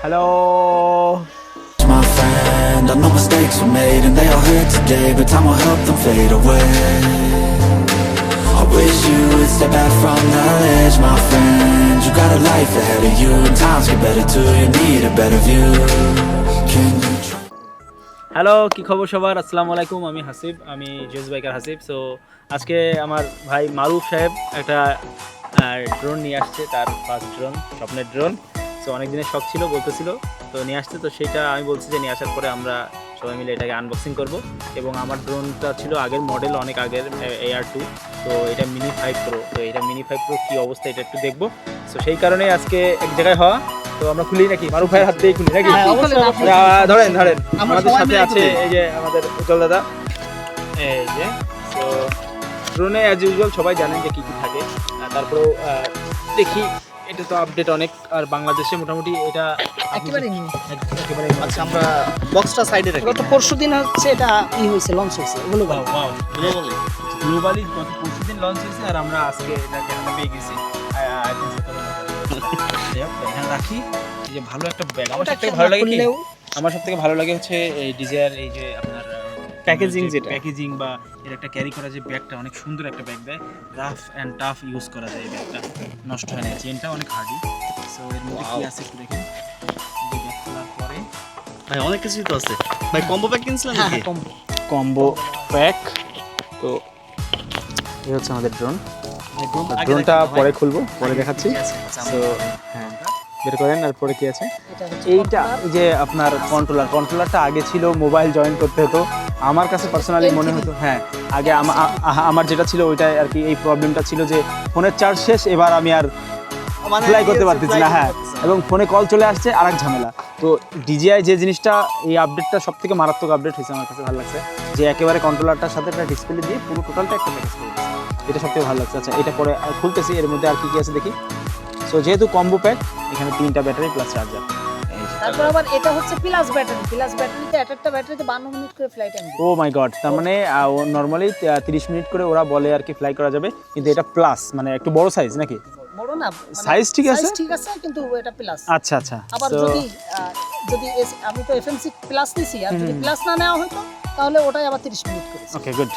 Hello My friend, I know mistakes were made and they all hurt today, but time will help them fade away. I wish you would step back from the ledge, my friend. You got a life ahead of you, and times get better too. You need a better view. Can you try? Hello, কি খবর সবার? আসসালামু আলাইকুম। আমি হাসিব, আমি jazz biker Hasib. So আজকে আমার ভাই মারুফ সাহেব একটা ড্রোন নিয়ে আসছে, তার ফার্স্ট ড্রোন, স্বপ্নের ড্রোন। সো অনেক দিনের শখ ছিল, বলতেছিল, তো নিয়ে আসছে। তো সেইটা আমি বলছি যে নিয়ে আসার পরে আমরা সবাই মিলে এটাকে আনবক্সিং করব। এবং আমার ড্রোনটা ছিল আগের মডেল, অনেক আগের AR2। তো এটা মিনি 5 প্রো। তো এটা মিনি 5 প্রো কী অবস্থা এটা একটু দেখবো। সো সেই কারণে আজকে এক জায়গায় হওয়া। তো আমরা খুলি নাকি? মারুফ ভাইয়ের হাত দিয়ে খুলি নাকি? ধরেন আমাদের সাথে আছে এই যে আমাদের উজ্জ্বল দাদা। এই যে তো ড্রোনে অ্যাজ ইউজুয়াল সবাই জানেন যে কী কী থাকে। তারপরেও দেখি, এটা তো আপডেট অনেক, আর বাংলাদেশে মোটামুটি এটা একেবারে নিউ। একেবারে আচ্ছা, আমরা বক্সটা সাইডে রাখি। গত পরশুদিন হচ্ছে এটা হয়েছে, লঞ্চ হয়েছে। এগুলো গ্লোবালি গত পরশুদিন লঞ্চ হয়েছে, আর আমরা আজকে এটাকে হাতে পেয়ে গেছি। এখানে রাখি। এই যে ভালো একটা ব্যাগ, আমার সবথেকে ভালো লাগে কি, আমার সবথেকে ভালো লাগে হচ্ছে এই ডিজায়ার, এই যে আপনার প্যাকেজিং, যেটা প্যাকেজিং বা এর একটা ক্যারি করা যে ব্যাগটা, অনেক সুন্দর একটা ব্যাগ দেয়। রাফ অ্যান্ড টাফ ইউজ করা যায় এই ব্যাগটা, নষ্ট হয় না। চেনটা অনেক হার্ডি। সো এর মধ্যে কি আছে একটু দেখেন। এই যে ব্যাগ খোলার পরে ভাই অনেক কিছুই তো আছে। ভাই কম্বো প্যাক কিনছিলেন নাকি? Combo pack. তো এই হচ্ছে আমাদের ড্রোন। ড্রোনটা পরে খুলবো, পরে দেখাচ্ছি। তো হ্যাঁ, বের করেন। আর পরে কি আছে? এইটা এই যে আপনার কন্ট্রোলারটা আগে ছিল মোবাইল জয়েন করতে হতো। আমার কাছে পার্সোনালি মনে হতো, হ্যাঁ, আগে আমার যেটা ছিল ওইটাই আর কি। এই প্রবলেমটা ছিল যে ফোনের চার্জ শেষ, এবার আমি আর ফ্লাই করতে পারতেছি না। হ্যাঁ, এবং ফোনে কল চলে আসছে, আরেক ঝামেলা। তো DJI যে জিনিসটা, এই আপডেটটা সব থেকে মারাত্মক আপডেট হয়েছে, আমার কাছে ভালো লাগছে যে একেবারে কন্ট্রোলারটার সাথে একটা ডিসপ্লে দিয়ে পুরো টোটালটা একটা প্যাকেজ করে দিচ্ছে। এটা সব থেকে ভালো লাগছে। আচ্ছা, এটা পরে খুলতেছি, এর মধ্যে আর কি কি আছে দেখি। সো যেহেতু কম্বো প্যাক, এখানে 3টা ব্যাটারি প্লাস চার্জার। তারপর আবার এটা হচ্ছে প্লাস ব্যাটারিতে একটা ব্যাটারিতে 52 মিনিট করে ফ্লাইট টাইম। ও মাই গড, তার মানে নরমালি 30 মিনিট করে ওরা বলে আর কি ফ্লাই করা যাবে, কিন্তু এটা প্লাস, মানে একটু বড় সাইজ নাকি? বড় না, সাইজ ঠিক আছে, সাইজ ঠিক আছে, কিন্তু এটা প্লাস। আচ্ছা আচ্ছা। আবার যদি আমি তো FMC প্লাস নিছি, আর যদি প্লাস না নেওয়া হতো তাহলে ওটাই আবার 30 মিনিট করে। ওকে, গুড,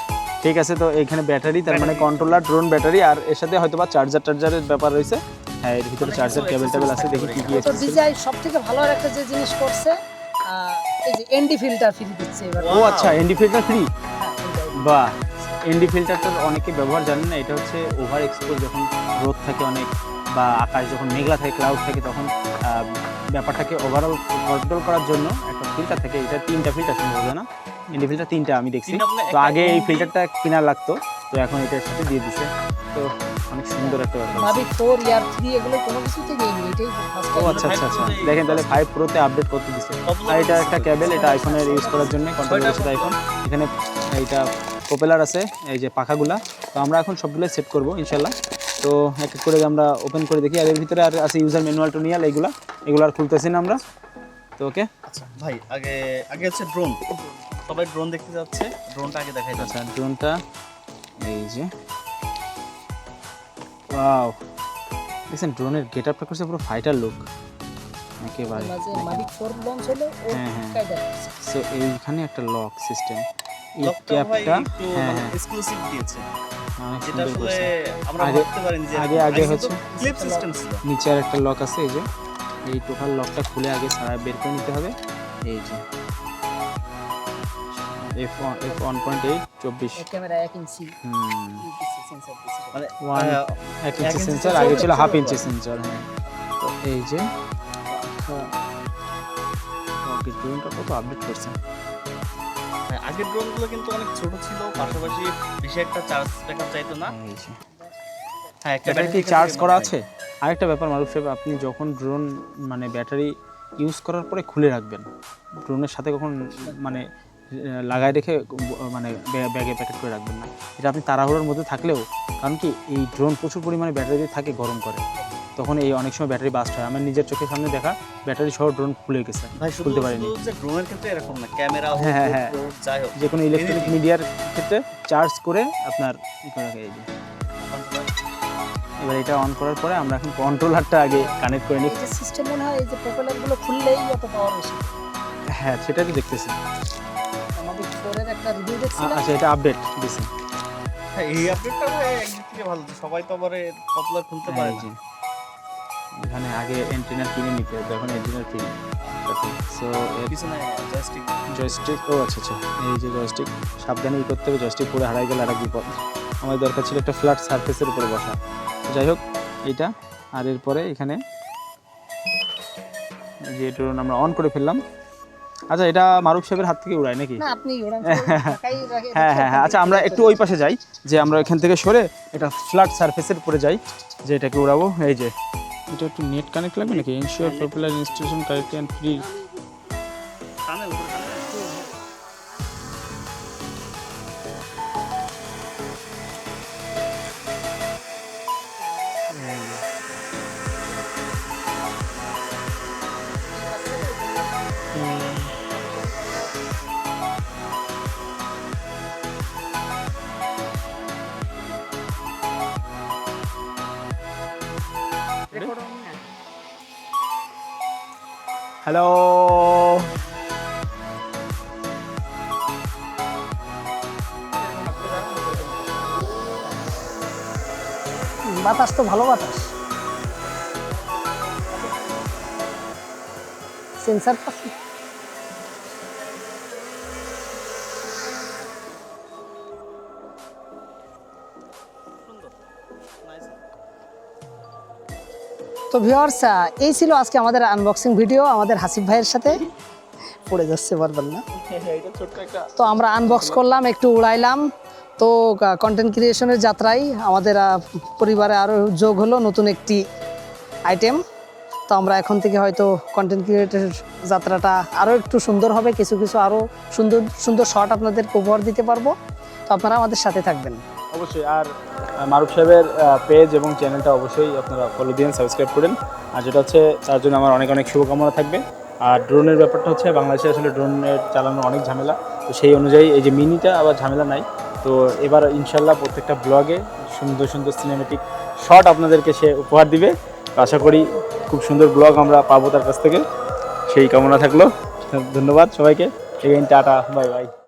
ঠিক আছে। তো এখানে ব্যাটারি, তার মানে কন্ট্রোলার, ড্রোন ব্যাটারি, আর এর সাথে হয়তোবা চার্জারের ব্যাপার রয়েছে। হ্যাঁ, এর ভিতরে চার্জার কেবল আছে, দেখি কি কি তো আছে। DJI সবথেকে ভালো আর একটা যে জিনিস করছে, এই যে ND ফিল্টার ফ্রি দিচ্ছে এবার। ও আচ্ছা, ND ফিল্টার ফ্রি। হ্যাঁ, বাহ, ND ফিল্টারটা অনেকে ব্যবহার জানেন না। এটা হচ্ছে ওভার এক্সপোজ, যখন রোদ থাকে অনেক বা আকাশ যখন মেঘলা থাকে, ক্লাউড থাকে, তখন ব্যাপারটাকে ওভারঅল কন্ট্রোল করার জন্য একটা ফিল্টার থাকে। এটা 3টা ফিল্টার সম্ভব না, ND ফিল্টার 3টা আমি দেখছি। তো আগে এই ফিল্টারটা কেনা লাগতো, তো এখন এটার সাথে দিয়ে দিছে। তো অনেক সুন্দর একটা ব্যাপার। Mavic 4 ইয়ার 3 এগুলো কোনো কিছুতে নেই, এটাই ফার্স্ট ও আচ্ছা আচ্ছা আচ্ছা, দেখেন তাহলে 5 প্রোতে আপডেট করতে দিছে। আর এটা একটা কেবল, এটা আইফোনের ইউজ করার জন্য, কন্ট্রোলারের সাথে আইফোন। এখানে এইটা প্রপেলার আছে, এই যে পাখাগুলা। তো আমরা এখন সবগুলো সেট করব ইনশাল্লাহ। তো এক এক করে আমরা ওপেন করে দেখি। আর এর ভিতরে আর আছে ইউজার ম্যানুয়াল টুনিয়াল, এগুলো আর খুলতেছি না আমরা। তো ওকে, আচ্ছা ভাই, আগে হচ্ছে ড্রোন। সবাই ড্রোন দেখতে যাচ্ছে, ড্রোনটা আগে দেখাই যাচ্ছে। আচ্ছা, ড্রোনটা এই যে, ওয়াও, দেখছেন ড্রোনের গেটআপটা করছে পুরো ফাইটার লুক একেবারে। Mavic 4 লঞ্চ হলো ও হ্যাঁ, হ্যাঁ। কায়দা। সো এইখানে একটা লক সিস্টেম, এই লকটা ভাই ক্যাপটা, একটু হ্যাঁ হ্যাঁ, এক্সক্লুসিভ দিয়েছে, অনেক যেটা সুন্দর আসলে করছে। আমরা আগে- ভাবতে পারি যে আগে হচ্ছে ক্লিপ সিস্টেম ছিল। নিচে আর একটা লক আছে, এই যে এই টোটাল লকটা খুলে আগে সারা বের করে নিতে হবে। এই যে F1.8 24, ক্যামেরা 1 ইঞ্চি সেন্সর দিছে। মানে 1 ইঞ্চি 1 ইঞ্চি সেন্সর, sensor আগে ছিল ছিল 1/2 ইঞ্চি সেন্সর। হ্যাঁ, তো এই যে ড্রোনটা কত আপডেট করছে। হ্যাঁ, আগের ড্রোনগুলো কিন্তু অনেক ছোট ছিল, পাশাপাশি বেশি একটা চার্জ ব্যাকআপ চাইতো না। এই যে হ্যাঁ, একটা ব্যাটারি কি চার্জ করা আছে? আরেকটা ব্যাপার মারুফ সাহেব, আপনি যখন ড্রোন মানে ব্যাটারি ইউজ করার পরে খুলে রাখবেন, ড্রোনের সাথে কখন মানে লাগায় রেখে মানে ব্যাগে প্যাকেট করে রাখবেন না। এটা আপনি তাড়াহুড়োর মধ্যে থাকলেও, কারণ কি এই ড্রোন প্রচুর পরিমাণে ব্যাটারি থাকে, গরম করে, তখন এই অনেক সময় ব্যাটারি বাস্ট হয়। আমার নিজের চোখের সামনে দেখা, ব্যাটারি সহ ড্রোন খুলে গেছে, ভাই খুলতে পারিনি। শুধু যে ড্রোনের ক্ষেত্রে এরকম না, ক্যামেরা হোক, হ্যাঁ, হ্যাঁ, GoPro, যাই হোক, যে কোনো ইলেকট্রনিক মিডিয়ার ক্ষেত্রে চার্জ করে আপনার ই করে রাখে। এই যে এবার এটা অন করার পরে আমরা এখন কন্ট্রোলারটা আগে কানেক্ট করে নিই। এই যে সিস্টেম মনে হয় এই যে প্রপেলারগুলো খুললেই এত পাওয়ার বেশি। হ্যাঁ সেটাই তো দেখতেছি। আমাদের ফোরের একটা রিভিউ দেখছিলাম। আচ্ছা এটা আপডেট দিছি। হ্যাঁ এই আপডেটটা ভাই একদিক থেকে ভালো, সবাই তো আবার পপুলার খুলতে পারে এই না। যে এখানে আগে এন্টিনার কিনে নিতে হতো, এখন এন্টিনার ফ্রি। সো পিছনে জয়স্টিক জয়স্টিক, ও আচ্ছা আচ্ছা, এই যে জয়স্টিক সাবধানে ই করতে হবে, জয়স্টিক পুরো হারাই গেলে আরেক বিপদ। আমাদের দরকার ছিল একটা ফ্ল্যাট সারফেসের উপরে বসা। যাই হোক এইটা, আর এরপরে এখানে যে ড্রোন আমরা অন করে ফেললাম। আচ্ছা এটা মারুফ সাহেবের হাত থেকে উড়ায় নাকি? না আপনি ওরা ঢাকাই রাখে। হ্যাঁ হ্যাঁ হ্যাঁ, আচ্ছা আমরা একটু ওই পাশে যাই, যে আমরা এখান থেকে সরে এটা ফ্ল্যাট সারফেসের উপরে যাই, যে এটাকে উড়াবো। এই যে এটা একটু নেট কানেক্ট লাগবে নাকি? Ensure popular installation correctly and free. টানে উপরে টানে। হ্যালো, বাতাস তো ভালো বাতাস। সেন্সার পাখি। তো ভিউয়ার্স, এই ছিল আজকে আমাদের আনবক্সিং ভিডিও আমাদের হাসিফ ভাইয়ের সাথে। পড়ে যাচ্ছে বারবার না। তো আমরা আনবক্স করলাম, একটু উড়াইলাম। তো কন্টেন্ট ক্রিয়েশনের যাত্রায় আমাদের পরিবারে আরও যোগ হলো নতুন একটি আইটেম। তো আমরা এখন থেকে হয়তো কন্টেন্ট ক্রিয়েটের যাত্রাটা আরও একটু সুন্দর হবে, কিছু কিছু আরও সুন্দর সুন্দর শট আপনাদেরকে উপহার দিতে পারবো। তো আপনারা আমাদের সাথে থাকবেন অবশ্যই। আর মারুফ সাহেবের পেজ এবং চ্যানেলটা অবশ্যই আপনারা ফলো দিন, সাবস্ক্রাইব করেন। আর যেটা হচ্ছে তার জন্য আমার অনেক অনেক শুভকামনা থাকবে। আর ড্রোনের ব্যাপারটা হচ্ছে বাংলাদেশে আসলে ড্রোনের চালানো অনেক ঝামেলা, তো সেই অনুযায়ী এই যে মিনিটা আবার ঝামেলা নাই। তো এবার ইনশাল্লাহ প্রত্যেকটা ব্লগে সুন্দর সুন্দর সিনেমেটিক শট আপনাদেরকে সে উপহার দিবে। তো আশা করি খুব সুন্দর ব্লগ আমরা পাবো তার কাছ থেকে, সেই কামনা থাকলো। ধন্যবাদ সবাইকে। Again tata, bye bye.